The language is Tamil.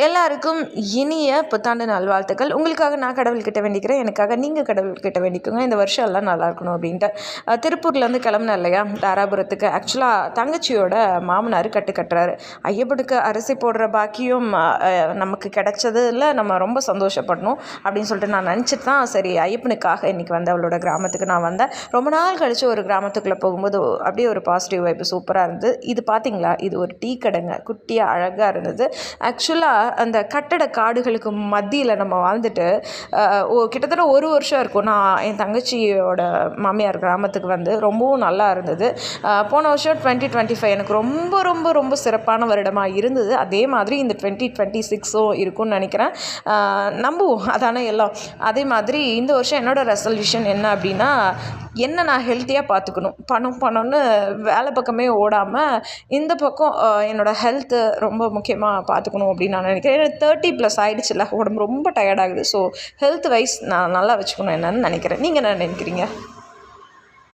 எல்லாருக்கும் இனிய புத்தாண்டு நல்வாழ்த்துக்கள். உங்களுக்காக நான் கடவுள்கிட்ட வேண்டிக்கிறேன். எனக்காக நீங்கள் கடவுள்கிட்ட வேண்டிக்கோங்க. இந்த வருஷம் எல்லாம் நல்லா இருக்கணும் அப்படின்ட்டு. திருப்பூர்லேருந்து கிளம்புனேன் இல்லையா தாராபுரத்துக்கு. ஆக்சுவலாக தங்கச்சியோட மாமனார் கட்டுறாரு. ஐயப்பனுக்கு அரிசி போடுற பாக்கியம் நமக்கு கிடைச்சதில் நம்ம ரொம்ப சந்தோஷப்படணும் அப்படின்னு சொல்லிட்டு நான் நினச்சிட்டு தான் சரி ஐயப்பனுக்காக இன்றைக்கி வந்து அவளோட கிராமத்துக்கு நான் வந்தேன். ரொம்ப நாள் கழித்து ஒரு கிராமத்துக்குள்ளே போகும்போது அப்படியே ஒரு பாசிட்டிவ் வைப்பு சூப்பராக இருந்தது. இது பார்த்தீங்களா, இது ஒரு டீ கடைங்க. குட்டியாக அழகாக இருந்தது. ஆக்சுவலாக அந்த கட்டட காடுகளுக்கு மத்தியில் நம்ம வாழ்ந்துட்டு கிட்டத்தட்ட ஒரு வருஷம் இருக்கும். நான் என் தங்கச்சியோட மாமியார் கிராமத்துக்கு வந்து ரொம்பவும் நல்லா இருந்தது. போன வருஷம் 2025 எனக்கு ரொம்ப ரொம்ப ரொம்ப சிறப்பான வருடமாக இருந்தது. அதே மாதிரி இந்த 2026ம் இருக்கும்னு நினைக்கிறேன். நம்புவோம், அதானே எல்லாம். அதே மாதிரி இந்த வருஷம் என்னோடய ரெசல்யூஷன் என்ன அப்படின்னா, என்ன நான் ஹெல்த்தியாக பார்த்துக்கணும். பணம்னு வேலை பக்கமே ஓடாமல் இந்த பக்கம் என்னோடய ஹெல்த்து ரொம்ப முக்கியமாக பார்த்துக்கணும் அப்படின்னு நான் நினைக்கிறேன். எனக்கு 30+ ஆகிடுச்சுல, உடம்பு ரொம்ப டயர்டாகுது. ஸோ ஹெல்த் வைஸ் நான் நல்லா வச்சுக்கணும் என்னன்னு நினைக்கிறேன். நீங்கள் என்ன நினைக்கிறீங்க?